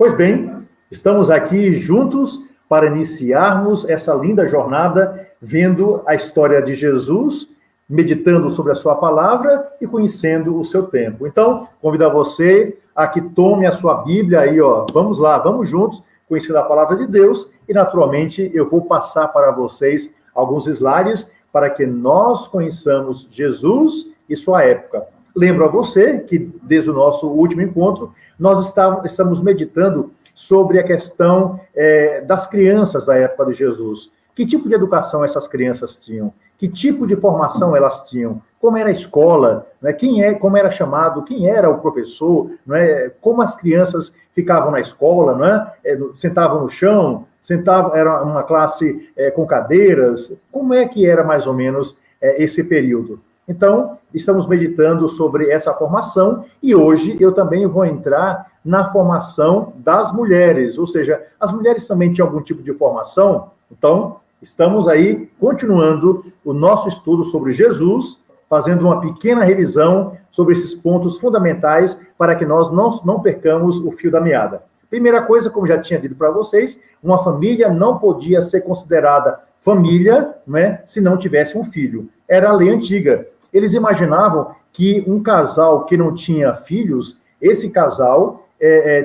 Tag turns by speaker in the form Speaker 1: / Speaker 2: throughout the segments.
Speaker 1: Pois bem, estamos aqui juntos para iniciarmos essa linda jornada, vendo a história de Jesus, meditando sobre a sua palavra e conhecendo o seu tempo. Então, convido você a que tome a sua Bíblia aí, ó. Vamos lá, vamos juntos conhecer a palavra de Deus e, naturalmente, eu vou passar para vocês alguns slides para que nós conheçamos Jesus e sua época. Lembro a você que, desde o nosso último encontro, nós estamos meditando sobre a questão das crianças da época de Jesus. Que tipo de educação essas crianças tinham? Que tipo de formação elas tinham? Como era a escola? Né? Como era chamado? Quem era o professor? Né? Como as crianças ficavam na escola? Né? Sentavam no chão? Era uma classe com cadeiras? Como é que era mais ou menos esse período? Então, estamos meditando sobre essa formação e hoje eu também vou entrar na formação das mulheres, ou seja, as mulheres também tinham algum tipo de formação. Então, estamos aí continuando o nosso estudo sobre Jesus, fazendo uma pequena revisão sobre esses pontos fundamentais para que nós não percamos o fio da meada. Primeira coisa, como já tinha dito para vocês, uma família não podia ser considerada família, né, se não tivesse um filho. Era a lei antiga. Eles imaginavam que um casal que não tinha filhos, esse casal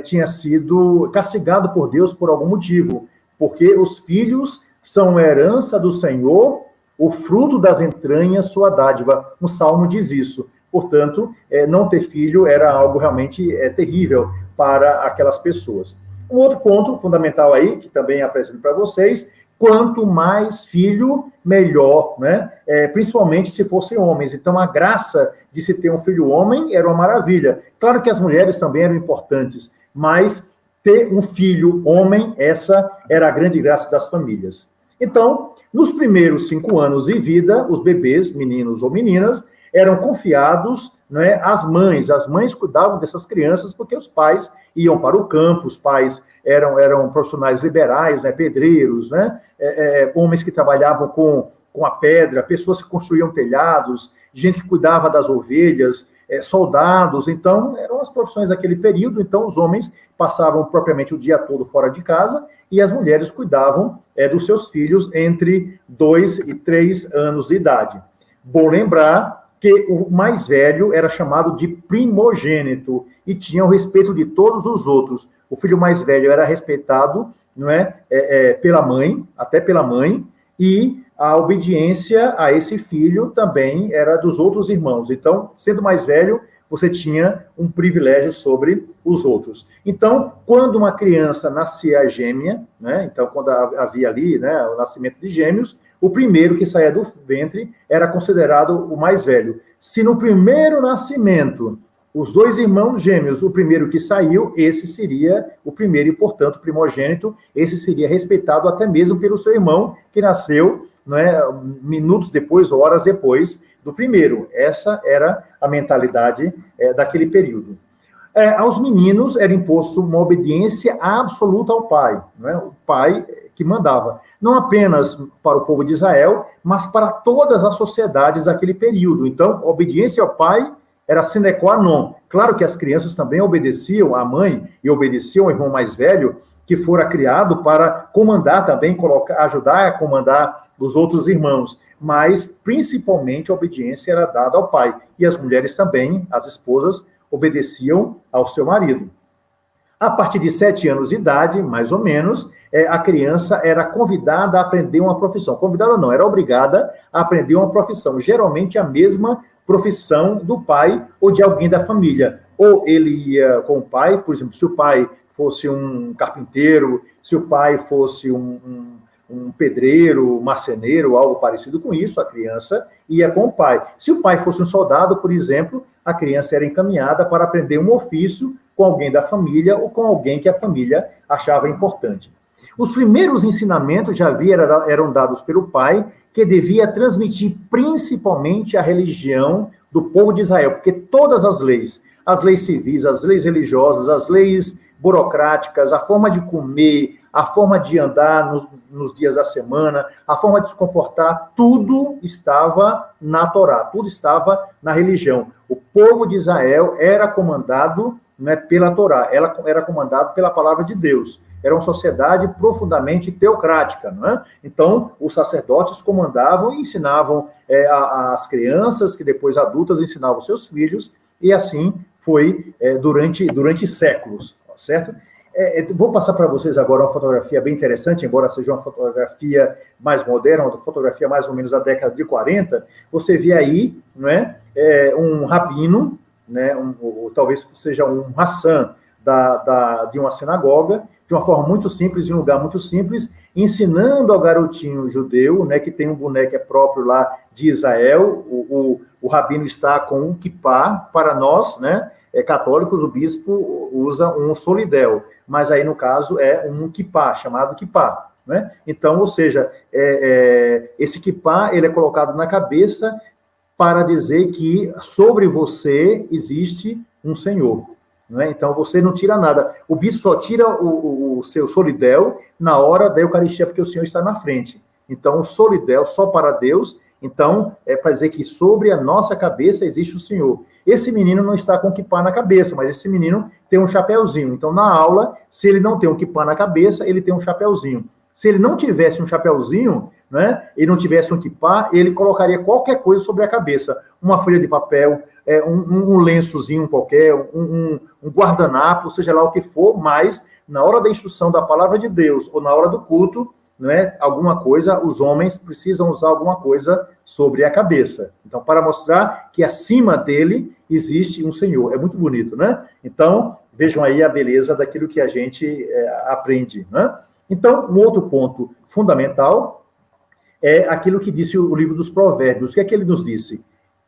Speaker 1: tinha sido castigado por Deus por algum motivo, porque os filhos são herança do Senhor, o fruto das entranhas, sua dádiva. O Salmo diz isso. Portanto, não ter filho era algo realmente terrível para aquelas pessoas. Um outro ponto fundamental aí, que também apresento para vocês, quanto mais filho, melhor, né? Principalmente se fossem homens. Então, a graça de se ter um filho homem era uma maravilha. Claro que as mulheres também eram importantes, mas ter um filho homem, essa era a grande graça das famílias. Então, nos primeiros 5 anos de vida, os bebês, meninos ou meninas, eram confiados, né, às mães. As mães cuidavam dessas crianças porque os pais iam para o campo, os pais eram profissionais liberais, né, pedreiros, né, homens que trabalhavam com a pedra, pessoas que construíam telhados, gente que cuidava das ovelhas, soldados. Então, eram as profissões daquele período. Então, os homens passavam propriamente o dia todo fora de casa e as mulheres cuidavam dos seus filhos entre 2 e 3 anos de idade. Bom lembrar que o mais velho era chamado de primogênito e tinha o respeito de todos os outros. O filho mais velho era respeitado, não pela mãe, até pela mãe, e a obediência a esse filho também era dos outros irmãos. Então, sendo mais velho, você tinha um privilégio sobre os outros. Então, quando uma criança nascia gêmea, né, então quando havia ali, né, o nascimento de gêmeos, o primeiro que saía do ventre era considerado o mais velho. Se no primeiro nascimento, os 2 irmãos gêmeos, o primeiro que saiu, esse seria o primeiro e, portanto, primogênito, esse seria respeitado até mesmo pelo seu irmão, que nasceu, né, minutos depois, horas depois do primeiro. Essa era a mentalidade daquele período. Aos meninos era imposto uma obediência absoluta ao pai, né? O pai que mandava, não apenas para o povo de Israel, mas para todas as sociedades daquele período. Então, a obediência ao pai era sine qua non. Claro que as crianças também obedeciam à mãe e obedeciam ao irmão mais velho, que fora criado para comandar também, ajudar a comandar os outros irmãos. Mas, principalmente, a obediência era dada ao pai. E as mulheres também, as esposas, obedeciam ao seu marido. A partir de 7 anos de idade, mais ou menos, a criança era convidada a aprender uma profissão. Convidada não, era obrigada a aprender uma profissão. Geralmente a mesma profissão do pai ou de alguém da família. Ou ele ia com o pai, por exemplo, se o pai fosse um carpinteiro, se o pai fosse um pedreiro, marceneiro, algo parecido com isso, a criança ia com o pai. Se o pai fosse um soldado, por exemplo, a criança era encaminhada para aprender um ofício com alguém da família ou com alguém que a família achava importante. Os primeiros ensinamentos já eram dados pelo pai, que devia transmitir principalmente a religião do povo de Israel, porque todas as leis civis, as leis religiosas, as leis burocráticas, a forma de comer, a forma de andar nos dias da semana, a forma de se comportar, tudo estava na Torá, tudo estava na religião. O povo de Israel era comandado né, pela Torá, ela era comandada pela palavra de Deus. Era uma sociedade profundamente teocrática, não é? Então, os sacerdotes comandavam e ensinavam as crianças, que depois adultas ensinavam seus filhos, e assim foi durante séculos, certo? Vou passar para vocês agora uma fotografia bem interessante, embora seja uma fotografia mais moderna, uma fotografia mais ou menos da década de 40. Você vê aí, não é, um rabino, né, ou talvez seja um Hassan de uma sinagoga, de uma forma muito simples, em um lugar muito simples, ensinando ao garotinho judeu, né, que tem um boneco próprio lá de Israel. O rabino está com um kippá. Para nós, né, católicos, o bispo usa um solidel, mas aí, no caso, é um kippá, chamado kippá, né? Então, ou seja, esse kippá, ele é colocado na cabeça para dizer que sobre você existe um Senhor, não é? Então, você não tira nada. O bispo só tira o seu solidel na hora da Eucaristia, porque o Senhor está na frente. Então, o solidel só para Deus. Então, é para dizer que sobre a nossa cabeça existe o Senhor. Esse menino não está com kippá na cabeça, mas esse menino tem um chapéuzinho. Então, na aula, se ele não tem um kippá na cabeça, ele tem um chapéuzinho. Se ele não tivesse um chapéuzinho, né, e não tivesse um kippá, ele colocaria qualquer coisa sobre a cabeça. Uma folha de papel, um lençozinho qualquer, um guardanapo, seja lá o que for, mas na hora da instrução da palavra de Deus ou na hora do culto, não é, alguma coisa, os homens precisam usar alguma coisa sobre a cabeça. Então, para mostrar que acima dele existe um Senhor. É muito bonito, né? Então, vejam aí a beleza daquilo que a gente aprende, né? Então, um outro ponto fundamental é aquilo que disse o livro dos Provérbios. O que é que ele nos disse?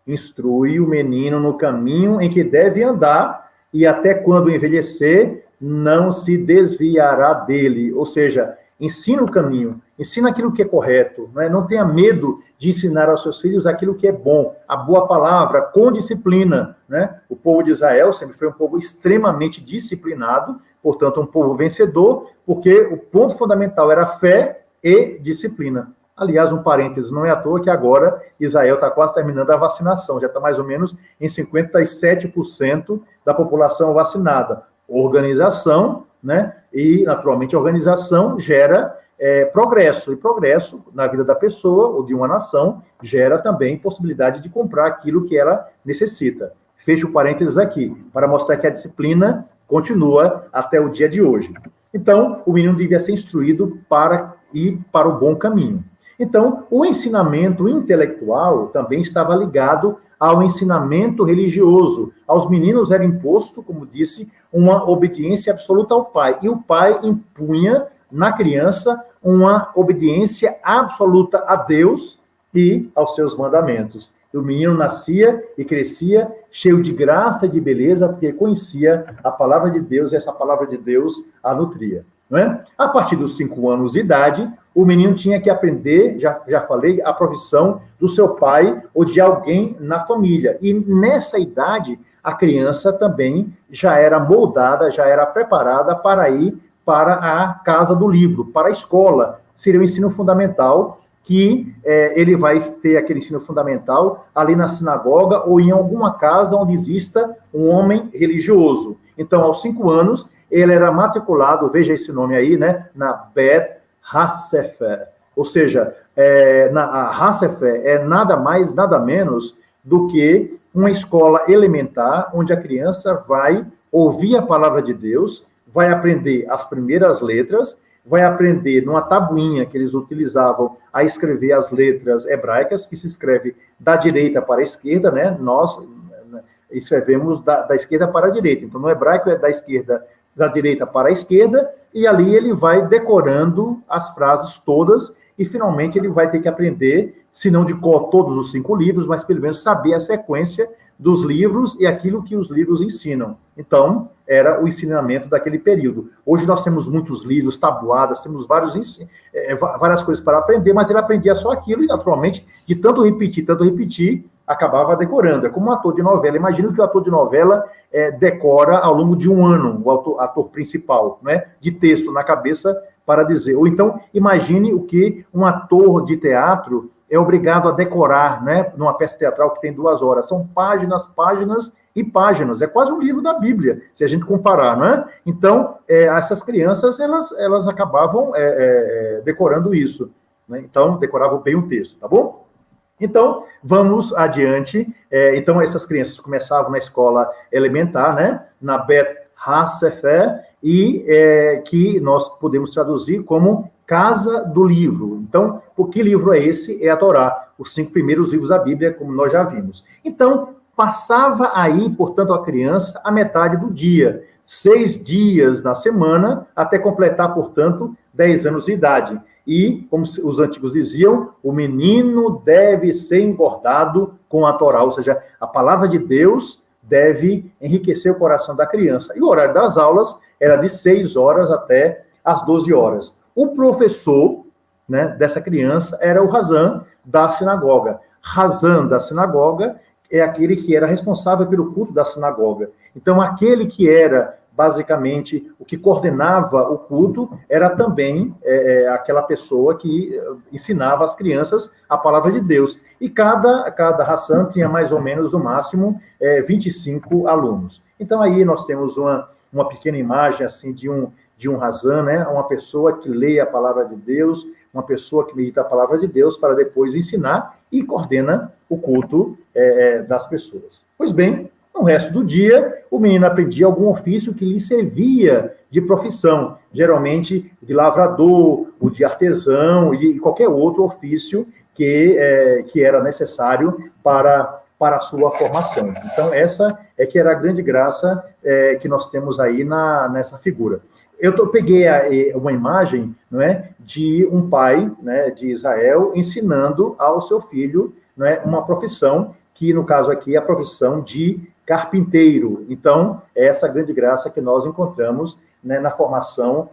Speaker 1: Instrui o menino no caminho em que deve andar, e até quando envelhecer, não se desviará dele. Ou seja, ensina o caminho, ensina aquilo que é correto, né? Não tenha medo de ensinar aos seus filhos aquilo que é bom, a boa palavra, com disciplina, né? O povo de Israel sempre foi um povo extremamente disciplinado, portanto, um povo vencedor, porque o ponto fundamental era fé e disciplina. Aliás, um parênteses, não é à toa que agora Israel está quase terminando a vacinação, já está mais ou menos em 57% da população vacinada. Organização, né? E, naturalmente, a organização gera progresso, e progresso na vida da pessoa ou de uma nação gera também possibilidade de comprar aquilo que ela necessita. Fecho o parênteses aqui, para mostrar que a disciplina continua até o dia de hoje. Então, o menino devia ser instruído para ir para o bom caminho. Então, o ensinamento intelectual também estava ligado ao ensinamento religioso. Aos meninos era imposto, como disse, uma obediência absoluta ao pai. E o pai impunha na criança uma obediência absoluta a Deus e aos seus mandamentos. O menino nascia e crescia cheio de graça e de beleza, porque conhecia a palavra de Deus, e essa palavra de Deus a nutria. Não é? A partir dos 5 anos de idade, o menino tinha que aprender, já falei, a profissão do seu pai ou de alguém na família. E nessa idade, a criança também já era moldada, já era preparada para ir para a casa do livro, para a escola. Seria o ensino fundamental, que ele vai ter aquele ensino fundamental ali na sinagoga ou em alguma casa onde exista um homem religioso. Então, aos 5 anos, ele era matriculado, veja esse nome aí, né, na Bet HaSefer. Ou seja, a HaSefer é nada mais, nada menos do que uma escola elementar, onde a criança vai ouvir a palavra de Deus, vai aprender as primeiras letras, vai aprender numa tabuinha que eles utilizavam a escrever as letras hebraicas, que se escreve da direita para a esquerda, né? Nós escrevemos da esquerda para a direita. Então, no hebraico é da direita para a esquerda, e ali ele vai decorando as frases todas, e finalmente ele vai ter que aprender, se não de cor todos os 5 livros, mas pelo menos saber a sequência dos livros e aquilo que os livros ensinam. Então, era o ensinamento daquele período. Hoje nós temos muitos livros, tabuadas, temos várias coisas para aprender, mas ele aprendia só aquilo, e naturalmente, de tanto repetir, acabava decorando. É como um ator de novela. Imagina que o ator de novela decora ao longo de um ano, o ator principal, né, de texto na cabeça para dizer. Ou então, imagine o que um ator de teatro é obrigado a decorar, né, numa peça teatral que tem 2 horas. São páginas e páginas. É quase um livro da Bíblia, se a gente comparar, não é? Então, essas crianças, elas acabavam decorando isso, né? Então, decoravam bem o texto, tá bom? Então, vamos adiante. Então, essas crianças começavam na escola elementar, né? Na Bet HaSefer, e que nós podemos traduzir como Casa do Livro. Então, o que livro é esse? É a Torá, os 5 primeiros livros da Bíblia, como nós já vimos. Então, passava aí, portanto, a criança a metade do dia, 6 dias na semana, até completar, portanto, 10 anos de idade. E, como os antigos diziam, o menino deve ser engordado com a Torá, ou seja, a palavra de Deus deve enriquecer o coração da criança. E o horário das aulas era de 6 horas até as 12 horas. O professor, né, dessa criança era o Razan da sinagoga. Razan da sinagoga é aquele que era responsável pelo culto da sinagoga. Então, aquele que era basicamente o que coordenava o culto era também aquela pessoa que ensinava as crianças a palavra de Deus. E cada Hassan tinha mais ou menos, no máximo, 25 alunos. Então, aí nós temos uma pequena imagem assim de um Hassan, né? Uma pessoa que lê a palavra de Deus, uma pessoa que medita a palavra de Deus para depois ensinar e coordena o culto das pessoas. Pois bem, no resto do dia, o menino aprendia algum ofício que lhe servia de profissão, geralmente de lavrador, ou de artesão, e de qualquer outro ofício que era necessário para a sua formação. Então, essa é que era a grande graça que nós temos aí nessa figura. Eu peguei uma imagem, não é, de um pai, né, de Israel ensinando ao seu filho, não é, uma profissão, que no caso aqui é a profissão de carpinteiro. Então, é essa grande graça que nós encontramos, né, na formação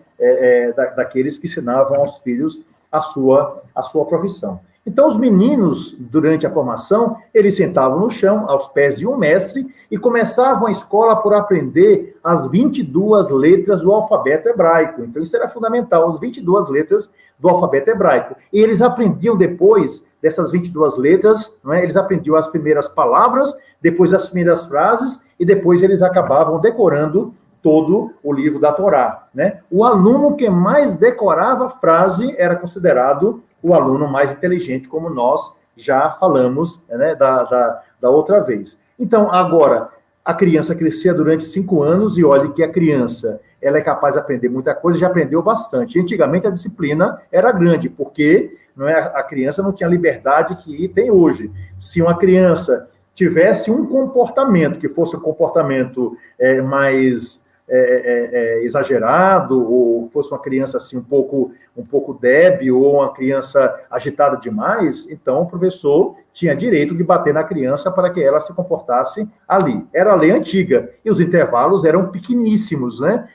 Speaker 1: daqueles que ensinavam aos filhos a sua profissão. Então, os meninos, durante a formação, eles sentavam no chão, aos pés de um mestre, e começavam a escola por aprender as 22 letras do alfabeto hebraico. Então, isso era fundamental, as 22 letras do alfabeto hebraico. E eles aprendiam depois dessas 22 letras, não é? Eles aprendiam as primeiras palavras, depois as primeiras frases, e depois eles acabavam decorando todo o livro da Torá, né? O aluno que mais decorava a frase era considerado o aluno mais inteligente, como nós já falamos, né, da outra vez. Então, agora, a criança crescia durante 5 anos, e olha que a criança ela é capaz de aprender muita coisa, já aprendeu bastante. Antigamente, a disciplina era grande, porque a criança não tinha a liberdade que tem hoje. Se uma criança tivesse um comportamento, que fosse um comportamento mais exagerado, ou fosse uma criança assim um pouco débil, ou uma criança agitada demais, então o professor tinha direito de bater na criança para que ela se comportasse ali. Era a lei antiga, e os intervalos eram pequeníssimos, né,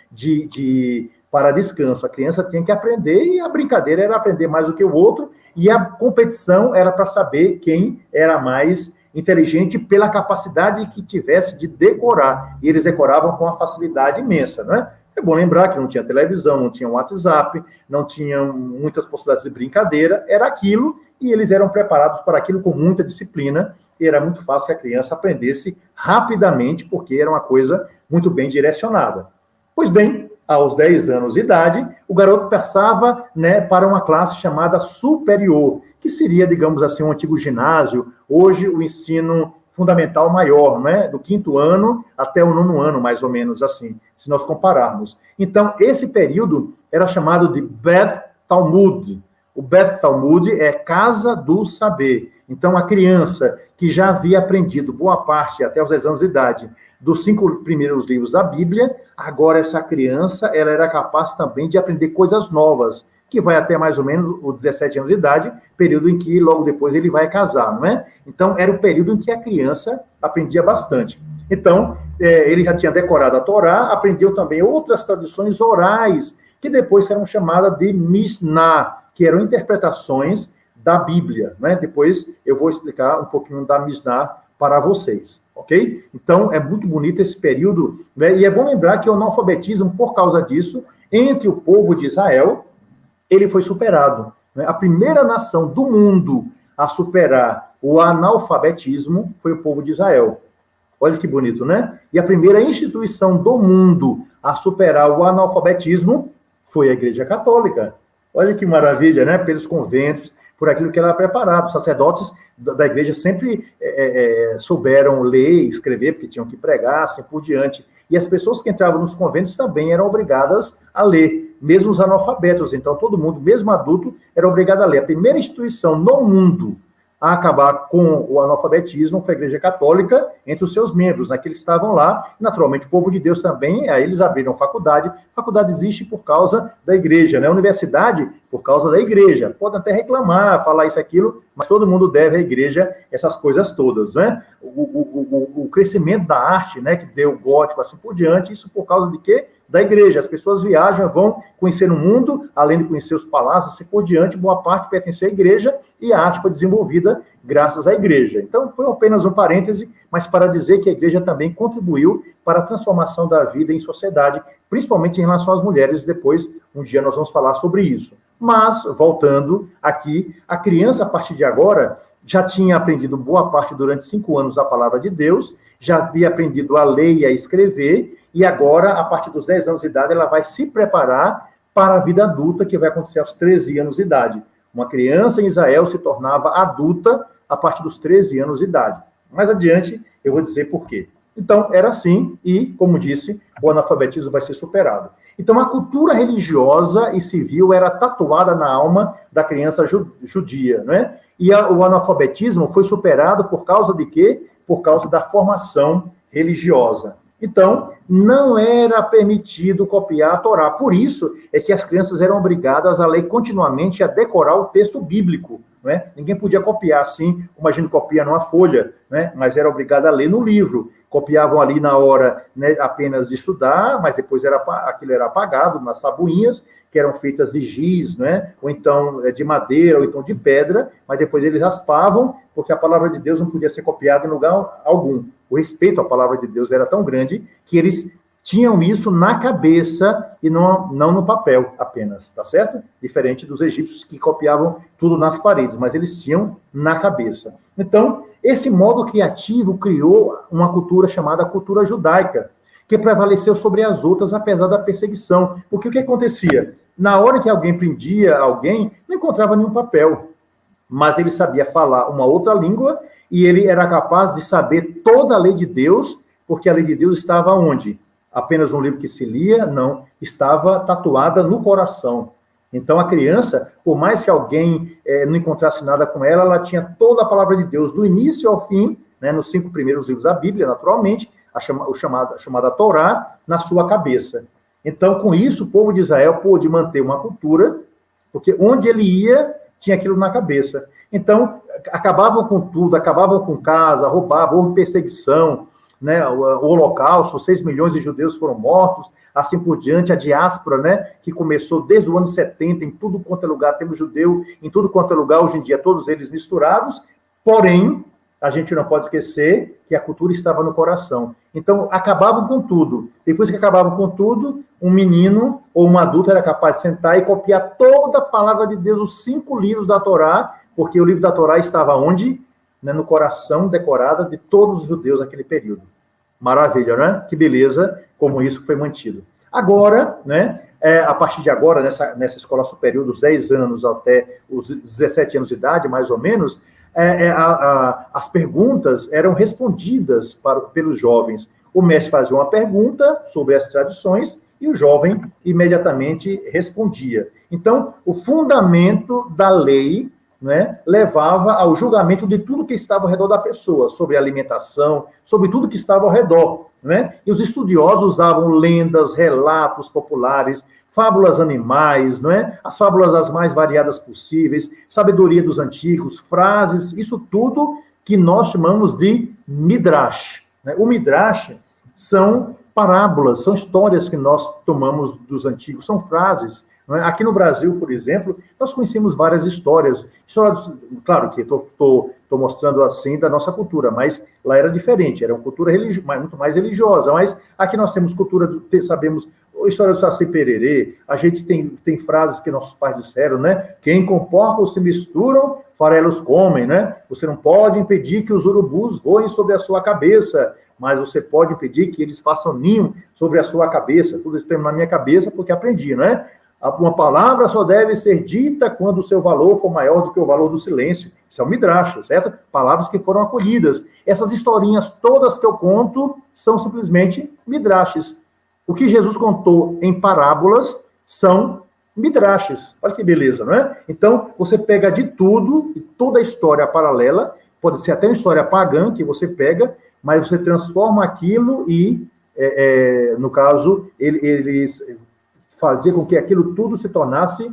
Speaker 1: para descanso. A criança tinha que aprender, e a brincadeira era aprender mais do que o outro, e a competição era para saber quem era mais inteligente pela capacidade que tivesse de decorar. E eles decoravam com uma facilidade imensa, não é? É bom lembrar que não tinha televisão, não tinha WhatsApp, não tinha muitas possibilidades de brincadeira, era aquilo, e eles eram preparados para aquilo com muita disciplina, e era muito fácil que a criança aprendesse rapidamente, porque era uma coisa muito bem direcionada. Pois bem, aos 10 anos de idade, o garoto passava, né, para uma classe chamada superior, que seria, digamos assim, um antigo ginásio, hoje o ensino fundamental maior, né, do 5º ano até o 9º ano, mais ou menos assim, se nós compararmos. Então, esse período era chamado de Beth Talmud. O Beth Talmud é Casa do Saber. Então, a criança que já havia aprendido boa parte, até os 10 anos de idade, dos 5 primeiros livros da Bíblia, agora essa criança ela era capaz também de aprender coisas novas, que vai até mais ou menos os 17 anos de idade, período em que logo depois ele vai casar, não é? Então, era o período em que a criança aprendia bastante. Então, ele já tinha decorado a Torá, aprendeu também outras tradições orais, que depois serão chamadas de Mishnah, que eram interpretações da Bíblia, né? Depois eu vou explicar um pouquinho da Mishnah para vocês, ok? Então, é muito bonito esse período, né? E é bom lembrar que o analfabetismo, por causa disso, entre o povo de Israel, ele foi superado, né? A primeira nação do mundo a superar o analfabetismo foi o povo de Israel. Olha que bonito, né? E a primeira instituição do mundo a superar o analfabetismo foi a Igreja Católica. Olha que maravilha, né? Pelos conventos, por aquilo que ela era preparado. Os sacerdotes da igreja sempre souberam ler e escrever, porque tinham que pregar, assim por diante. E as pessoas que entravam nos conventos também eram obrigadas a ler, mesmo os analfabetos. Então, todo mundo, mesmo adulto, era obrigado a ler. A primeira instituição no mundo a acabar com o analfabetismo foi a Igreja Católica entre os seus membros, né, que eles estavam lá. Naturalmente, o povo de Deus também, aí eles abriram faculdade. Faculdade existe por causa da igreja, né? Universidade por causa da igreja. Podem até reclamar, falar isso, aquilo, mas todo mundo deve à igreja essas coisas todas, né? O crescimento da arte, né, que deu o gótico, assim por diante, isso por causa de quê? Da igreja. As pessoas viajam, vão conhecer o mundo, além de conhecer os palácios, assim por diante, boa parte pertence à igreja, e a arte foi desenvolvida graças à igreja. Então, foi apenas um parêntese, mas para dizer que a igreja também contribuiu para a transformação da vida em sociedade, principalmente em relação às mulheres. Depois, um dia nós vamos falar sobre isso. Mas, voltando aqui, a criança, a partir de agora, já tinha aprendido boa parte durante 5 anos a palavra de Deus, já havia aprendido a ler e a escrever, e agora, a partir dos 10 anos de idade, ela vai se preparar para a vida adulta, que vai acontecer aos 13 anos de idade. Uma criança em Israel se tornava adulta a partir dos 13 anos de idade. Mais adiante, eu vou dizer por quê. Então, era assim, e, como disse, o analfabetismo vai ser superado. Então, a cultura religiosa e civil era tatuada na alma da criança judia, né? E o analfabetismo foi superado por causa de quê? Por causa da formação religiosa. Então, não era permitido copiar a Torá. Por isso é que as crianças eram obrigadas a ler continuamente e a decorar o texto bíblico. Né? Ninguém podia copiar assim, como a gente copia numa folha, né? Mas era obrigado a ler no livro. Copiavam ali na hora, né, apenas de estudar, mas depois aquilo era apagado nas tabuinhas, que eram feitas de giz, né? Ou então de madeira, ou então de pedra, mas depois eles raspavam, porque a palavra de Deus não podia ser copiada em lugar algum. O respeito à palavra de Deus era tão grande que eles tinham isso na cabeça e não no papel apenas, tá certo? Diferente dos egípcios que copiavam tudo nas paredes, mas eles tinham na cabeça. Então, esse modo criativo criou uma cultura chamada cultura judaica, que prevaleceu sobre as outras apesar da perseguição. Porque o que acontecia? Na hora que alguém prendia alguém, não encontrava nenhum papel, mas ele sabia falar uma outra língua e ele era capaz de saber toda a lei de Deus, porque a lei de Deus estava onde? Apenas um livro que se lia? Não, estava tatuada no coração. Então, a criança, por mais que alguém não encontrasse nada com ela, ela tinha toda a palavra de Deus, do início ao fim, né, nos 5 primeiros livros da Bíblia, naturalmente, a chamada Torá, na sua cabeça. Então, com isso, o povo de Israel pôde manter uma cultura, porque onde ele ia, tinha aquilo na cabeça. Então, acabavam com tudo, acabavam com casa, roubavam, houve perseguição, né, o Holocausto, 6 milhões de judeus foram mortos, assim por diante, a diáspora, né, que começou desde o ano 70, em tudo quanto é lugar, temos judeu, em tudo quanto é lugar, hoje em dia, todos eles misturados, porém, a gente não pode esquecer que a cultura estava no coração. Então, acabavam com tudo. Depois que acabavam com tudo, um menino ou um adulto era capaz de sentar e copiar toda a palavra de Deus, os 5 livros da Torá, porque o livro da Torá estava onde? Né, no coração decorado de todos os judeus naquele período. Maravilha, né? Que beleza como isso foi mantido. Agora, né, a partir de agora, nessa escola superior, dos 10 anos até os 17 anos de idade, mais ou menos, as perguntas eram respondidas pelos jovens. O mestre fazia uma pergunta sobre as tradições e o jovem imediatamente respondia. Então, o fundamento da lei, né, levava ao julgamento de tudo que estava ao redor da pessoa, sobre a alimentação, sobre tudo que estava ao redor. Né? E os estudiosos usavam lendas, relatos populares, fábulas animais, não é? As fábulas as mais variadas possíveis, sabedoria dos antigos, frases, isso tudo que nós chamamos de midrash. Né? O midrash são parábolas, são histórias que nós tomamos dos antigos, são frases. Não é? Aqui no Brasil, por exemplo, nós conhecemos várias histórias. Claro que estou mostrando assim da nossa cultura, mas lá era diferente, era uma cultura muito mais religiosa. Mas aqui nós temos cultura, sabemos a história do Saci Pererê, a gente tem frases que nossos pais disseram, né? Quem com porcos se misturam, farelos comem, né? Você não pode impedir que os urubus voem sobre a sua cabeça. mas você pode impedir que eles façam ninho sobre a sua cabeça. Tudo isso tem na minha cabeça porque aprendi, não é? Uma palavra só deve ser dita quando o seu valor for maior do que o valor do silêncio. Isso é um midrash, certo? Palavras que foram acolhidas. Essas historinhas todas que eu conto são simplesmente midrashes. O que Jesus contou em parábolas são midrashes. Olha que beleza, não é? Então, você pega de tudo, toda a história paralela, pode ser até uma história pagã que você pega, mas você transforma aquilo e, no caso, eles fazer com que aquilo tudo se tornasse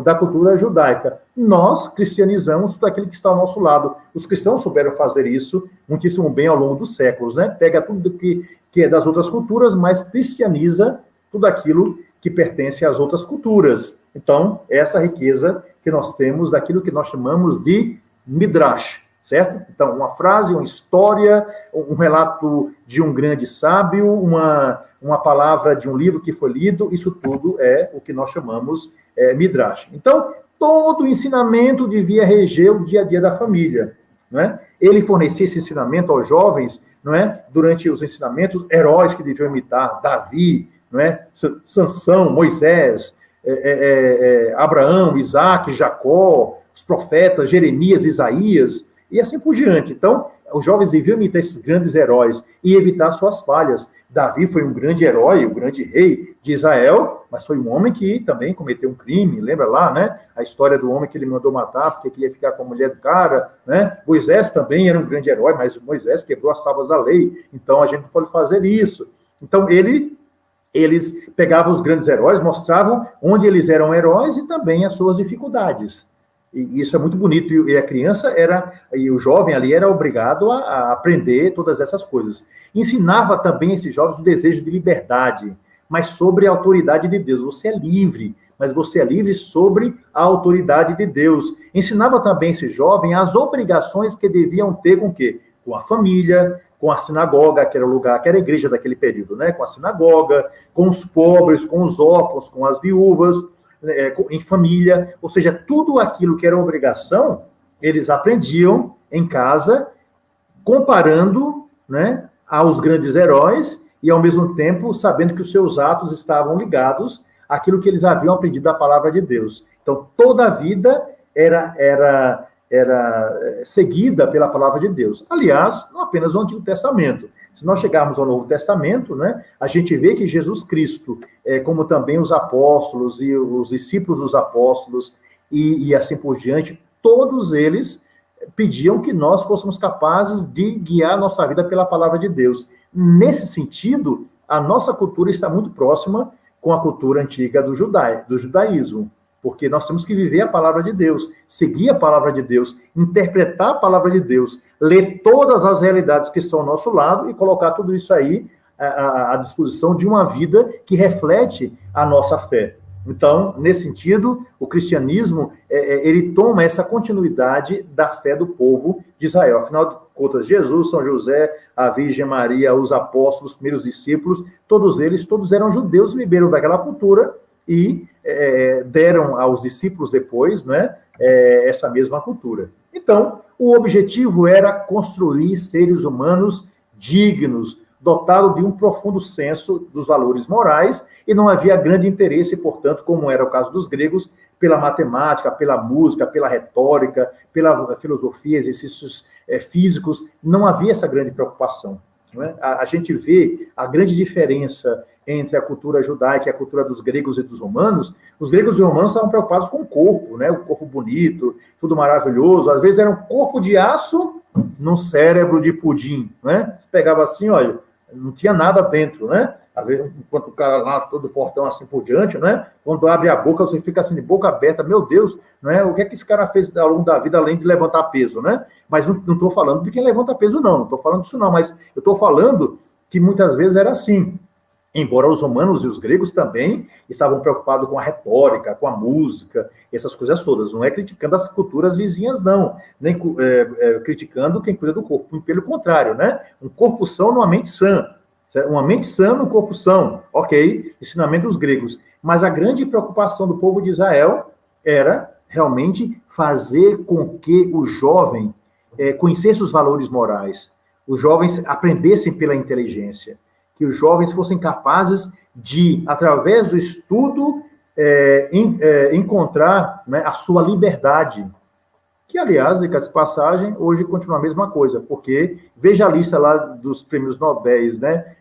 Speaker 1: da cultura judaica. Nós cristianizamos tudo aquilo que está ao nosso lado. Os cristãos souberam fazer isso muitíssimo bem ao longo dos séculos, né? Pega tudo que é das outras culturas, mas cristianiza tudo aquilo que pertence às outras culturas. Então, essa riqueza que nós temos daquilo que nós chamamos de midrash, certo? Então, uma frase, uma história, um relato de um grande sábio, uma palavra de um livro que foi lido, isso tudo é o que nós chamamos midrash. Então, todo o ensinamento devia reger o dia a dia da família, não é? Ele fornecia esse ensinamento aos jovens, não é? Durante os ensinamentos, heróis que deviam imitar, Davi, não é? Sansão, Moisés, Abraão, Isaac, Jacó, os profetas, Jeremias, Isaías, e assim por diante. Então, os jovens deviam imitar esses grandes heróis e evitar suas falhas. Davi foi um grande herói, o grande rei de Israel, mas foi um homem que também cometeu um crime, lembra lá, né? A história do homem que ele mandou matar porque queria ficar com a mulher do cara, né? Moisés também era um grande herói, mas Moisés quebrou as tábuas da lei, então a gente não pode fazer isso. Então, eles pegavam os grandes heróis, mostravam onde eles eram heróis e também as suas dificuldades. E isso é muito bonito. E a criança e o jovem ali era obrigado a aprender todas essas coisas. Ensinava também esses jovens o desejo de liberdade, mas sobre a autoridade de Deus. Você é livre, mas você é livre sobre a autoridade de Deus. Ensinava também esse jovem as obrigações que deviam ter com o quê? Com a família, com a sinagoga, que era o lugar, que era a igreja daquele período, né? Com a sinagoga, com os pobres, com os órfãos, com as viúvas, em família, ou seja, tudo aquilo que era obrigação, eles aprendiam em casa, comparando, né, aos grandes heróis e, ao mesmo tempo, sabendo que os seus atos estavam ligados àquilo que eles haviam aprendido da palavra de Deus. Então, toda a vida era seguida pela palavra de Deus. Aliás, não apenas o Antigo Testamento. Se nós chegarmos ao Novo Testamento, né, a gente vê que Jesus Cristo, como também os apóstolos e os discípulos dos apóstolos e assim por diante, todos eles pediam que nós fôssemos capazes de guiar nossa vida pela palavra de Deus. Nesse sentido, a nossa cultura está muito próxima com a cultura antiga do judaísmo, porque nós temos que viver a palavra de Deus, seguir a palavra de Deus, interpretar a palavra de Deus, ler todas as realidades que estão ao nosso lado e colocar tudo isso aí à disposição de uma vida que reflete a nossa fé. Então, nesse sentido, o cristianismo, ele toma essa continuidade da fé do povo de Israel. Afinal de contas, Jesus, São José, a Virgem Maria, os apóstolos, os primeiros discípulos, todos eram judeus, beberam daquela cultura e deram aos discípulos depois, né, essa mesma cultura. Então, o objetivo era construir seres humanos dignos, dotados de um profundo senso dos valores morais, e não havia grande interesse, portanto, como era o caso dos gregos, pela matemática, pela música, pela retórica, pela filosofia, exercícios físicos, não havia essa grande preocupação. Não é? A gente vê a grande diferença entre a cultura judaica e a cultura dos gregos e dos romanos. Os gregos e os romanos estavam preocupados com o corpo, né? O corpo bonito, tudo maravilhoso. Às vezes era um corpo de aço num cérebro de pudim, né? Você pegava assim, olha, não tinha nada dentro, né? Às vezes, enquanto o cara lá, todo portão assim por diante, né? Quando abre a boca, você fica assim de boca aberta, meu Deus, né? O que é que esse cara fez ao longo da vida, além de levantar peso, né? Mas não estou falando de quem levanta peso, não estou falando disso não, mas eu estou falando que muitas vezes era assim. Embora os romanos e os gregos também estavam preocupados com a retórica, com a música, essas coisas todas. Não é criticando as culturas vizinhas, não. Nem criticando quem cuida do corpo. Pelo contrário, né? Um corpo são numa mente sã. Uma mente sã no corpo são. Ok, ensinamento dos gregos. Mas a grande preocupação do povo de Israel era realmente fazer com que o jovem conhecesse os valores morais. os jovens aprendessem pela inteligência, que os jovens fossem capazes de, através do estudo, encontrar, né, a sua liberdade. Que, aliás, de passagem, hoje continua a mesma coisa, porque veja a lista lá dos prêmios Nobel, né,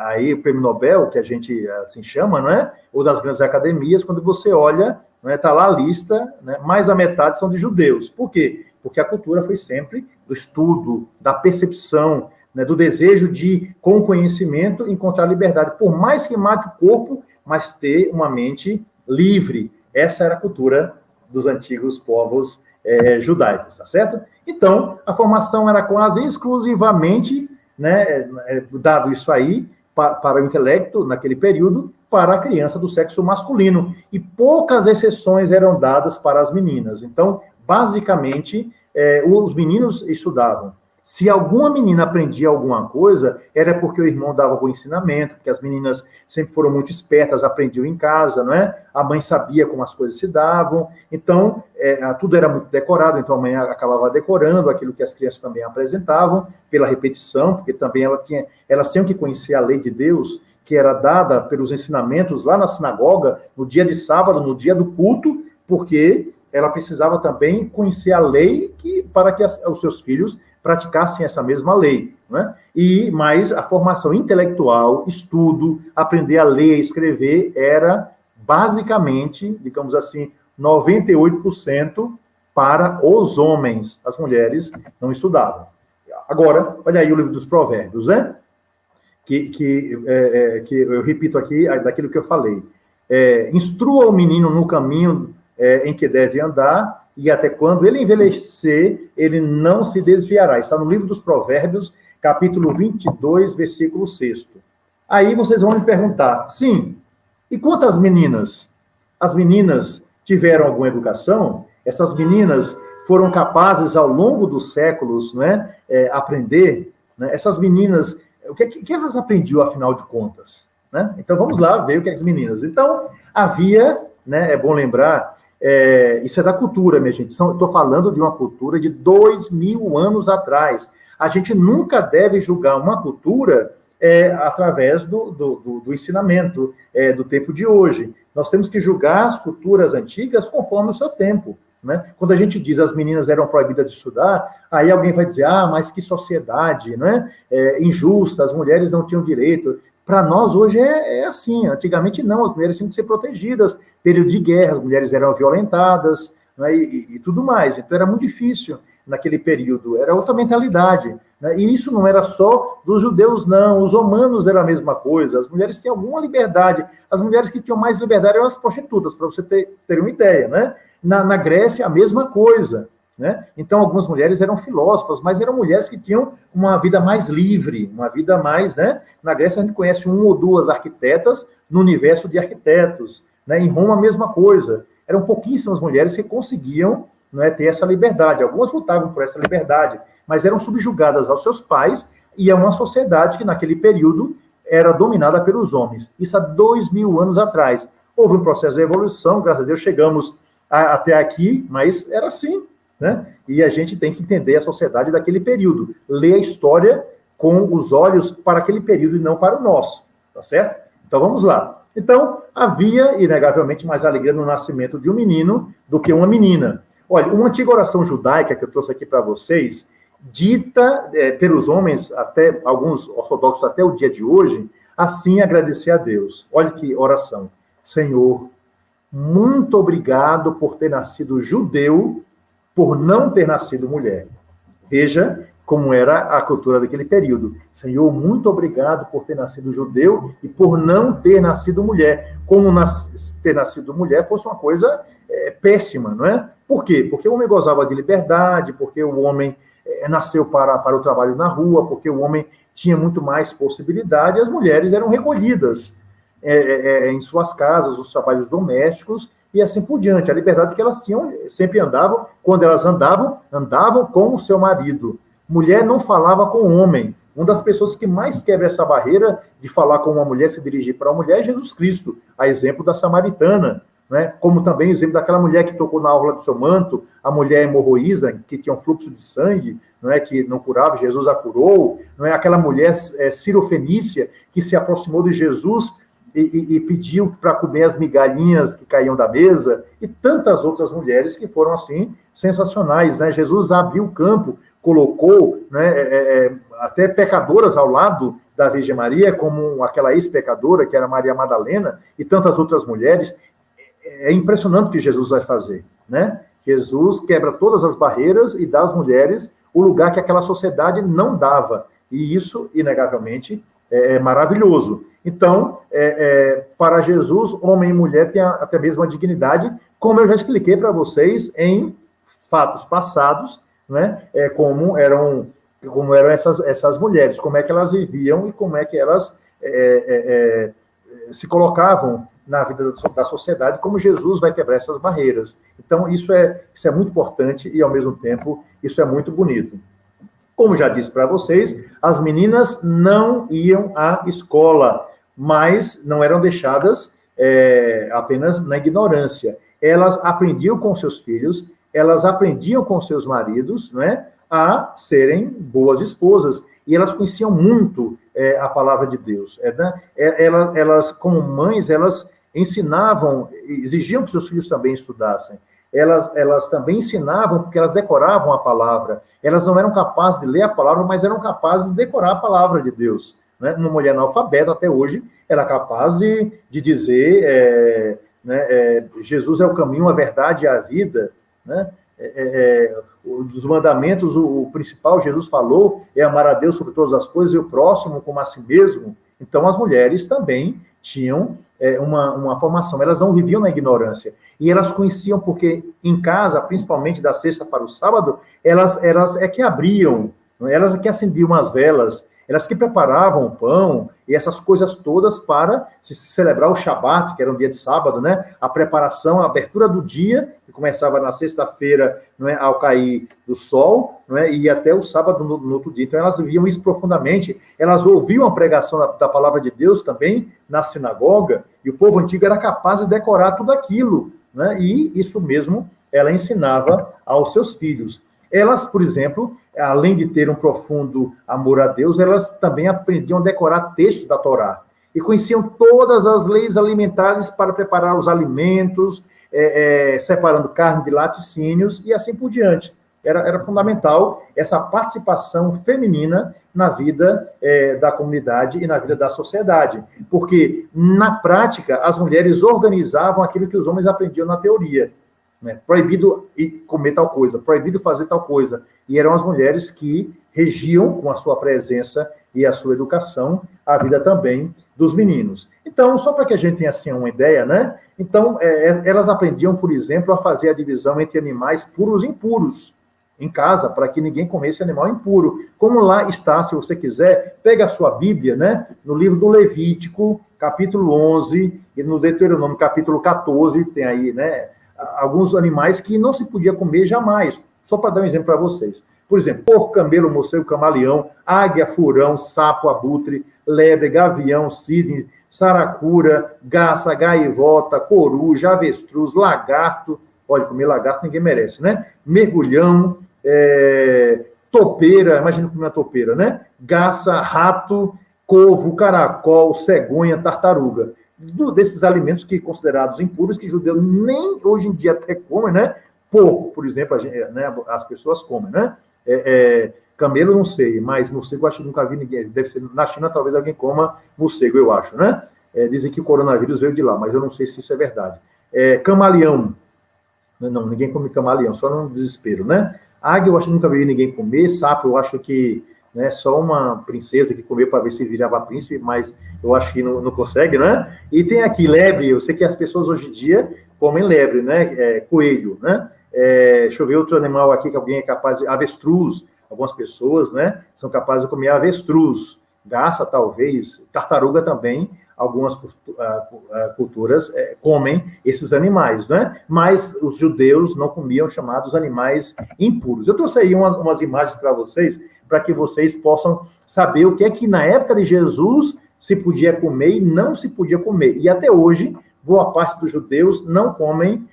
Speaker 1: aí o prêmio Nobel, que a gente assim chama, não é? Ou das grandes academias, quando você olha, não é, tá lá a lista, né, mais da metade são de judeus. Por quê? Porque a cultura foi sempre do estudo, da percepção, né, do desejo de, com conhecimento, encontrar liberdade. Por mais que mate o corpo, mas ter uma mente livre. Essa era a cultura dos antigos povos judaicos, tá certo? Então, a formação era quase exclusivamente, né, dado isso aí, para o intelecto, naquele período, para a criança do sexo masculino. E poucas exceções eram dadas para as meninas. Então, basicamente, os meninos estudavam. Se alguma menina aprendia alguma coisa, era porque o irmão dava bom ensinamento, porque as meninas sempre foram muito espertas, aprendiam em casa, não é? A mãe sabia como as coisas se davam, então tudo era muito decorado, então a mãe acabava decorando aquilo que as crianças também apresentavam, pela repetição, porque também elas tinham que conhecer a lei de Deus, que era dada pelos ensinamentos lá na sinagoga, no dia de sábado, no dia do culto, porque ela precisava também conhecer a lei para que os seus filhos praticassem essa mesma lei, né? Mas a formação intelectual, estudo, aprender a ler e escrever era basicamente, digamos assim, 98% para os homens. As mulheres não estudavam. Agora, olha aí o livro dos Provérbios, né? Que eu repito aqui daquilo que eu falei. Instrua o menino no caminho em que deve andar, e até quando ele envelhecer, ele não se desviará. Está no livro dos Provérbios, capítulo 22, versículo 6. Aí vocês vão me perguntar, sim, e quanto às meninas? As meninas tiveram alguma educação? Essas meninas foram capazes, ao longo dos séculos, né, aprender? Né? Essas meninas, o que elas aprendiam, afinal de contas? Né? Então, vamos lá ver o que as meninas... Então, havia, né, é bom lembrar... isso é da cultura, minha gente. Estou falando de uma cultura de 2000 anos atrás. A gente nunca deve julgar uma cultura através do ensinamento do tempo de hoje. Nós temos que julgar as culturas antigas conforme o seu tempo. Né? Quando a gente diz as meninas eram proibidas de estudar, aí alguém vai dizer, mas que sociedade, né? Injusta, as mulheres não tinham direito. Para nós, hoje, é assim. Antigamente, não. As mulheres tinham que ser protegidas. Período de guerra, as mulheres eram violentadas, né, e tudo mais. Então, era muito difícil naquele período. Era outra mentalidade. Né? E isso não era só dos judeus, não. Os romanos era a mesma coisa. As mulheres tinham alguma liberdade. As mulheres que tinham mais liberdade eram as prostitutas, para você ter uma ideia. Né? Na Grécia, a mesma coisa. Né? Então, algumas mulheres eram filósofas, mas eram mulheres que tinham uma vida mais livre, uma vida mais, né? Na Grécia, a gente conhece 1 ou 2 arquitetas no universo de arquitetos. Né? Em Roma, a mesma coisa. Eram pouquíssimas mulheres que conseguiam, né, ter essa liberdade. Algumas lutavam por essa liberdade, mas eram subjugadas aos seus pais, e é uma sociedade que, naquele período, era dominada pelos homens. Isso há 2000 anos atrás. Houve um processo de evolução, graças a Deus chegamos até aqui, mas era assim. Né? E a gente tem que entender a sociedade daquele período, ler a história com os olhos para aquele período e não para o nosso, tá certo? Então vamos lá. Então, havia, inegavelmente, mais alegria no nascimento de um menino do que uma menina. Olha, uma antiga oração judaica que eu trouxe aqui para vocês, dita pelos homens, até alguns ortodoxos até o dia de hoje, assim agradecer a Deus. Olha que oração. Senhor, muito obrigado por ter nascido judeu, por não ter nascido mulher. Veja como era a cultura daquele período. Senhor, muito obrigado por ter nascido judeu e por não ter nascido mulher. Como ter nascido mulher fosse uma coisa péssima, não é? Por quê? Porque o homem gozava de liberdade, porque o homem nasceu para o trabalho na rua, porque o homem tinha muito mais possibilidade, e as mulheres eram recolhidas em suas casas, os trabalhos domésticos, e assim por diante. A liberdade que elas tinham, sempre andavam, quando elas andavam com o seu marido. Mulher não falava com o homem. Uma das pessoas que mais quebra essa barreira de falar com uma mulher, se dirigir para uma mulher, é Jesus Cristo, a exemplo da samaritana. né? Como também o exemplo daquela mulher que tocou na orla do seu manto, a mulher hemorroísa, que tinha um fluxo de sangue, não é, que não curava, Jesus a curou, não é, aquela mulher cirofenícia que se aproximou de Jesus e pediu para comer as migalhinhas que caíam da mesa, e tantas outras mulheres que foram, assim, sensacionais, né? Jesus abriu o campo, colocou, né, até pecadoras ao lado da Virgem Maria, como aquela ex-pecadora, que era Maria Madalena, e tantas outras mulheres. É impressionante o que Jesus vai fazer, né? Jesus quebra todas as barreiras e dá às mulheres o lugar que aquela sociedade não dava. E isso, inegavelmente, é maravilhoso. Então, para Jesus, homem e mulher têm até mesmo a dignidade, como eu já expliquei para vocês em fatos passados, né? Como eram essas mulheres, como é que elas viviam e como é que elas se colocavam na vida da sociedade, como Jesus vai quebrar essas barreiras. Então, isso é muito importante e, ao mesmo tempo, isso é muito bonito. Como já disse para vocês, as meninas não iam à escola, mas não eram deixadas apenas na ignorância. Elas aprendiam com seus filhos, elas aprendiam com seus maridos, né, a serem boas esposas. E elas conheciam muito a palavra de Deus. Elas, como mães, elas ensinavam, exigiam que seus filhos também estudassem. Elas também ensinavam, porque elas decoravam a palavra. Elas não eram capazes de ler a palavra, mas eram capazes de decorar a palavra de Deus. Né? Uma mulher analfabeta, até hoje, ela é capaz de dizer Jesus é o caminho, a verdade e a vida. Né? Dos mandamentos, o principal, Jesus falou, é amar a Deus sobre todas as coisas e o próximo como a si mesmo. Então, as mulheres também tinham uma formação, elas não viviam na ignorância, e elas conheciam, porque em casa, principalmente da sexta para o sábado, elas é que abriam, elas é que acendiam as velas, elas que preparavam o pão, e essas coisas todas para se celebrar o Shabat, que era um dia de sábado, né? A preparação, a abertura do dia, que começava na sexta-feira, não é, ao cair do sol, não é, e ia até o sábado no outro dia. Então, elas viviam isso profundamente, elas ouviam a pregação da palavra de Deus também na sinagoga, e o povo antigo era capaz de decorar tudo aquilo, né? E isso mesmo ela ensinava aos seus filhos. Elas, por exemplo, além de ter um profundo amor a Deus, elas também aprendiam a decorar textos da Torá. E conheciam todas as leis alimentares para preparar os alimentos, separando carne de laticínios e assim por diante. Era fundamental essa participação feminina na vida da comunidade e na vida da sociedade. Porque, na prática, as mulheres organizavam aquilo que os homens aprendiam na teoria. Né? Proibido comer tal coisa, proibido fazer tal coisa. E eram as mulheres que regiam, com a sua presença e a sua educação, a vida também dos meninos. Então, só para que a gente tenha assim uma ideia, né? Então, elas aprendiam, por exemplo, a fazer a divisão entre animais puros e impuros em casa, para que ninguém comesse animal impuro. Como lá está, se você quiser, pega a sua Bíblia, né? No livro do Levítico, capítulo 11, e no Deuteronômio, capítulo 14, tem aí, né? Alguns animais que não se podia comer jamais. Só para dar um exemplo para vocês. Por exemplo, porco, camelo, morcego, camaleão, águia, furão, sapo, abutre, lebre, gavião, cisne, saracura, garça, gaivota, coruja, avestruz, lagarto. Pode comer lagarto, ninguém merece, né? Mergulhão, topeira, imagina comer uma topeira, né? Garça, rato, corvo, caracol, cegonha, tartaruga. Desses alimentos que considerados impuros, que judeu nem hoje em dia até comem, né? Porco, por exemplo, as pessoas comem, né? Camelo não sei, mas morcego acho que nunca vi ninguém. Deve ser na China, talvez alguém coma morcego, eu acho, né? Dizem que o coronavírus veio de lá, mas eu não sei se isso é verdade. Camaleão. Não, ninguém come camaleão, só no desespero, né? Águia, eu acho que nunca vi ninguém comer. Sapo, eu acho que só uma princesa que comeu para ver se virava príncipe, mas eu acho que não consegue, né? E tem aqui lebre, eu sei que as pessoas hoje em dia comem lebre, né? Coelho, né? Deixa eu ver outro animal aqui que alguém é capaz de... Avestruz, algumas pessoas, né? São capazes de comer avestruz. Garça, talvez. Tartaruga também. Algumas culturas comem esses animais, né? Mas os judeus não comiam chamados animais impuros. Eu trouxe aí umas imagens para vocês, para que vocês possam saber o que é que na época de Jesus se podia comer e não se podia comer. E até hoje, boa parte dos judeus não comem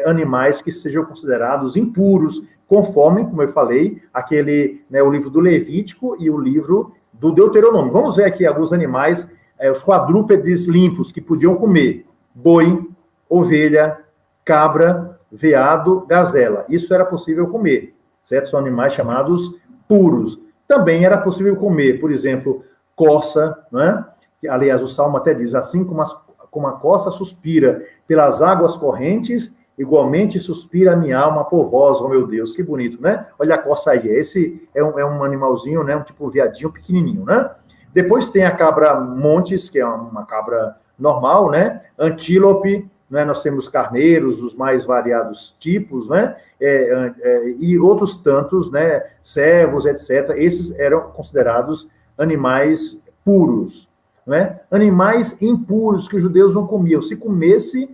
Speaker 1: animais que sejam considerados impuros, conforme, como eu falei, o livro do Levítico e o livro do Deuteronômio. Vamos ver aqui alguns animais, os quadrúpedes limpos que podiam comer: boi, ovelha, cabra, veado, gazela. Isso era possível comer, certo? São animais chamados puros. Também era possível comer, por exemplo, corça, né? Aliás, o Salmo até diz: assim como a corça suspira pelas águas correntes, igualmente suspira a minha alma por vós, ó meu Deus. Que bonito, né? Olha a corça aí. Esse é um animalzinho, né? Um tipo viadinho pequenininho, né? Depois tem a cabra montes, que é uma cabra normal, né? Antílope, né? Nós temos carneiros, os mais variados tipos, né? E outros tantos, né? Cervos, etc. Esses eram considerados animais puros, né? Animais impuros que os judeus não comiam. Se comesse,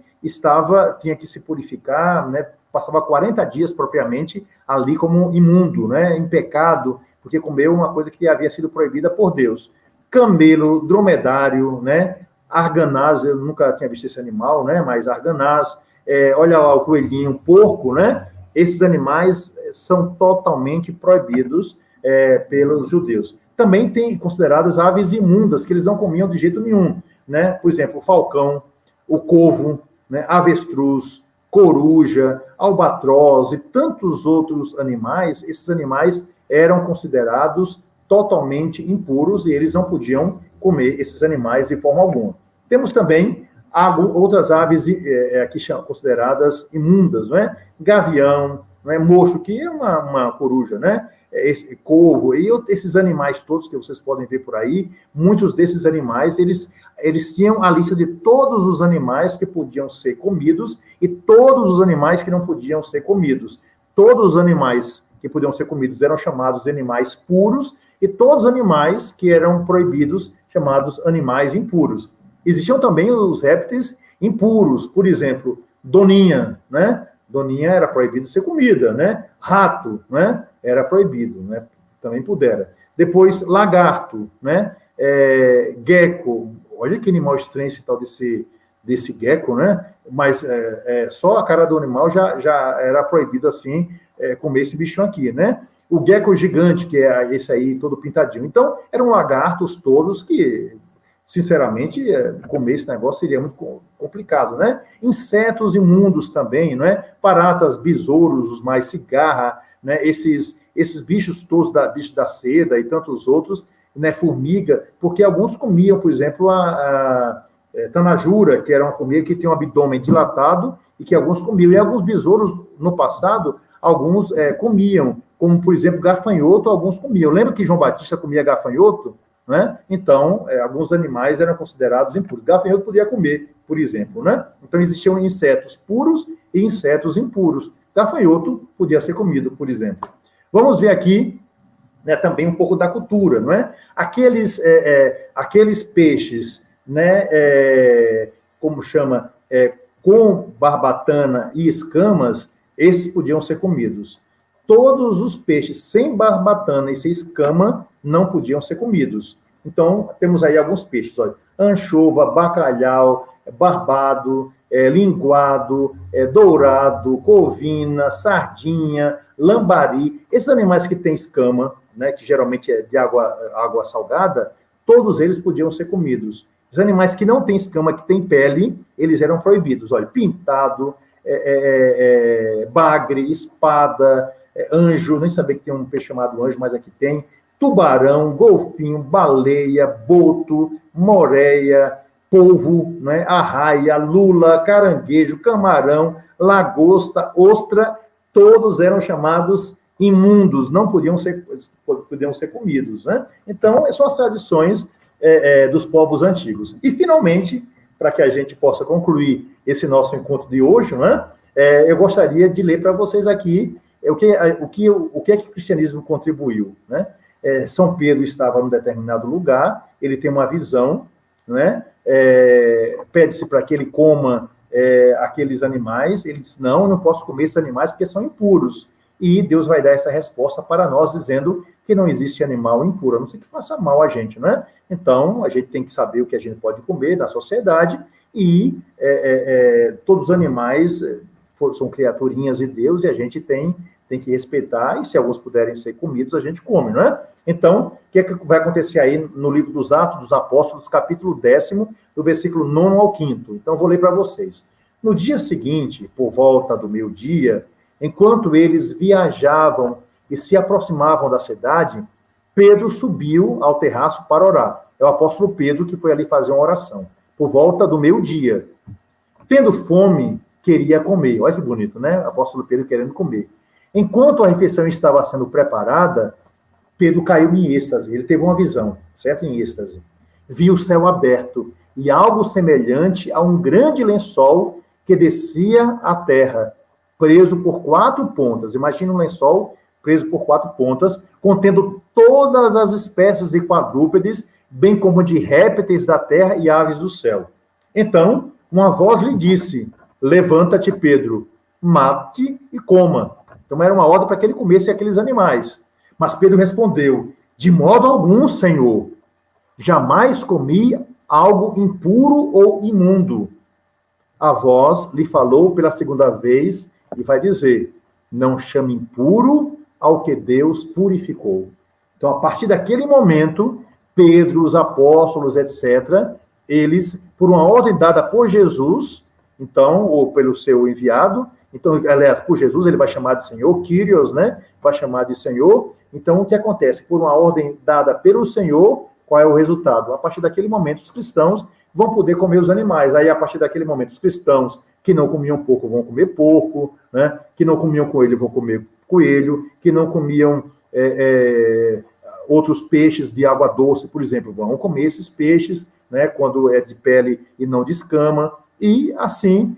Speaker 1: tinha que se purificar, né? Passava 40 dias propriamente ali como imundo, né? Em pecado, porque comeu uma coisa que havia sido proibida por Deus. Camelo, dromedário, né? Arganaz, eu nunca tinha visto esse animal, né? Mas arganaz, olha lá o coelhinho, porco, né? Esses animais são totalmente proibidos pelos judeus. Também tem consideradas aves imundas, que eles não comiam de jeito nenhum, né? Por exemplo, o falcão, o corvo, né? Avestruz, coruja, albatroz e tantos outros animais. Esses animais eram considerados totalmente impuros e eles não podiam comer esses animais de forma alguma. Temos também outras aves aqui consideradas imundas, não é? Gavião, não é? Mocho, que é uma coruja, né? Corvo, e esses animais todos que vocês podem ver por aí, muitos desses animais, eles tinham a lista de todos os animais que podiam ser comidos e todos os animais que não podiam ser comidos. Todos os animais que podiam ser comidos eram chamados de animais puros e todos os animais que eram proibidos, chamados animais impuros. Existiam também os répteis impuros, por exemplo, doninha, né? Doninha era proibido ser comida, né? Rato, né? Era proibido, né? Também pudera. Depois, lagarto, né? Gecko. Olha que animal estranho esse tal desse gecko, né? Mas só a cara do animal já era proibido, assim, comer esse bichão aqui, né? O gecko gigante, que é esse aí, todo pintadinho. Então, eram lagartos todos que, sinceramente, comer esse negócio seria muito complicado, né? Insetos imundos também, né? Baratas, besouros, os mais cigarra, né? Esses bichos todos, bicho da seda e tantos outros, né? Formiga, porque alguns comiam, por exemplo, a tanajura, que era uma formiga que tem um abdômen dilatado e que alguns comiam. E alguns besouros, no passado, alguns comiam, como, por exemplo, gafanhoto, alguns comiam. Lembra que João Batista comia gafanhoto? Né? Então, alguns animais eram considerados impuros. Gafanhoto podia comer, por exemplo, né? Então, existiam insetos puros e insetos impuros. Gafanhoto podia ser comido, por exemplo. Vamos ver aqui, né, também um pouco da cultura, não é? Aqueles peixes, né, como chama, com barbatana e escamas, esses podiam ser comidos. Todos os peixes sem barbatana e sem escama não podiam ser comidos. Então, temos aí alguns peixes, olha, anchova, bacalhau, barbado, linguado, dourado, corvina, sardinha, lambari. Esses animais que têm escama, né, que geralmente é de água salgada, todos eles podiam ser comidos. Os animais que não têm escama, que têm pele, eles eram proibidos. Olha, pintado, bagre, espada, anjo, nem sabia que tem um peixe chamado anjo, mas aqui tem, tubarão, golfinho, baleia, boto, moreia, polvo, né, arraia, lula, caranguejo, camarão, lagosta, ostra, todos eram chamados imundos, não podiam ser comidos, né? Então, são as tradições dos povos antigos. E, finalmente, para que a gente possa concluir esse nosso encontro de hoje, né, eu gostaria de ler para vocês aqui o que é que o cristianismo contribuiu, né? São Pedro estava num determinado lugar, ele tem uma visão, né? Pede-se para que ele coma aqueles animais, ele diz, não posso comer esses animais porque são impuros. E Deus vai dar essa resposta para nós, dizendo que não existe animal impuro, a não ser que faça mal a gente, né? Então, a gente tem que saber o que a gente pode comer na sociedade, e todos os animais são criaturinhas de Deus e a gente tem que respeitar, e se alguns puderem ser comidos, a gente come, não é? Então, o que é que vai acontecer aí no livro dos Atos dos Apóstolos, capítulo 10º, do versículo 9 ao 5º. Então, eu vou ler para vocês. No dia seguinte, por volta do meio-dia, enquanto eles viajavam e se aproximavam da cidade, Pedro subiu ao terraço para orar. É o apóstolo Pedro que foi ali fazer uma oração. Por volta do meio-dia. Tendo fome, queria comer. Olha que bonito, né? O apóstolo Pedro querendo comer. Enquanto a refeição estava sendo preparada, Pedro caiu em êxtase. Ele teve uma visão, certo? Em êxtase. Viu o céu aberto e algo semelhante a um grande lençol que descia à terra, preso por 4 pontas. Imagina um lençol preso por 4 pontas, contendo todas as espécies de quadrúpedes, bem como de répteis da terra e aves do céu. Então, uma voz lhe disse: levanta-te, Pedro, mate e coma. Então, era uma ordem para que ele comesse aqueles animais. Mas Pedro respondeu: de modo algum, Senhor, jamais comi algo impuro ou imundo. A voz lhe falou pela segunda vez e vai dizer: não chame impuro ao que Deus purificou. Então, a partir daquele momento, Pedro, os apóstolos, etc., eles, por uma ordem dada por Jesus, então, ou pelo seu enviado, então, aliás, por Jesus, ele vai chamar de Senhor, Kyrios, né? Vai chamar de Senhor. Então, o que acontece? Por uma ordem dada pelo Senhor, qual é o resultado? A partir daquele momento, os cristãos vão poder comer os animais. Aí, a partir daquele momento, os cristãos que não comiam porco vão comer porco, né? Que não comiam coelho vão comer coelho, que não comiam outros peixes de água doce, por exemplo, vão comer esses peixes, né? Quando é de pele e não de escama. E, assim,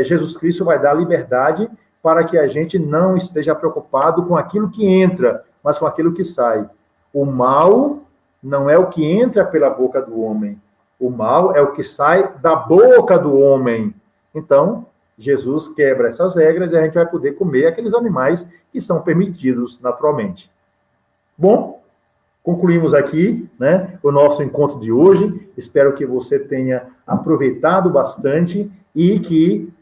Speaker 1: Jesus Cristo vai dar liberdade para que a gente não esteja preocupado com aquilo que entra, mas com aquilo que sai. O mal não é o que entra pela boca do homem. O mal é o que sai da boca do homem. Então, Jesus quebra essas regras e a gente vai poder comer aqueles animais que são permitidos naturalmente. Bom, concluímos aqui, né, o nosso encontro de hoje. Espero que você tenha aproveitado bastante e que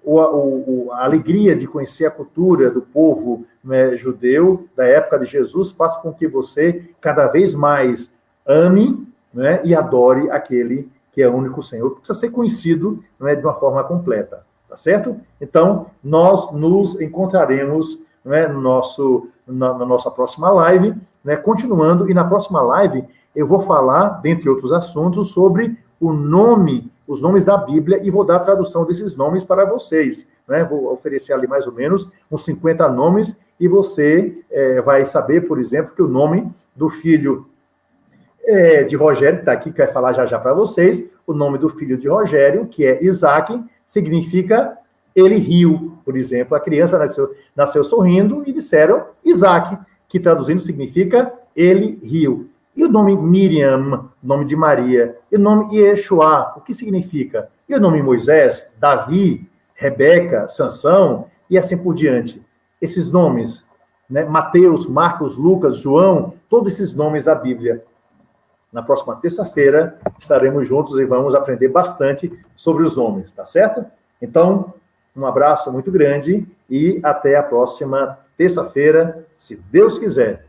Speaker 1: a alegria de conhecer a cultura do povo, né, judeu da época de Jesus faça com que você cada vez mais ame, né, e adore aquele que é o único Senhor, que precisa ser conhecido, né, de uma forma completa. Tá certo? Então, nós nos encontraremos, né, na nossa próxima live, né, continuando, e na próxima live eu vou falar, dentre outros assuntos, sobre os nomes da Bíblia, e vou dar a tradução desses nomes para vocês. Né? Vou oferecer ali mais ou menos uns 50 nomes, e você vai saber, por exemplo, que o nome do filho de Rogério, que está aqui, que vai falar já para vocês, o nome do filho de Rogério, que é Isaac, significa ele riu, por exemplo. A criança nasceu sorrindo e disseram Isaac, que traduzindo significa ele riu. E o nome Miriam, nome de Maria, e o nome Yeshua, o que significa? E o nome Moisés, Davi, Rebeca, Sansão, e assim por diante. Esses nomes, né, Mateus, Marcos, Lucas, João, todos esses nomes da Bíblia. Na próxima terça-feira estaremos juntos e vamos aprender bastante sobre os nomes, tá certo? Então, um abraço muito grande e até a próxima terça-feira, se Deus quiser.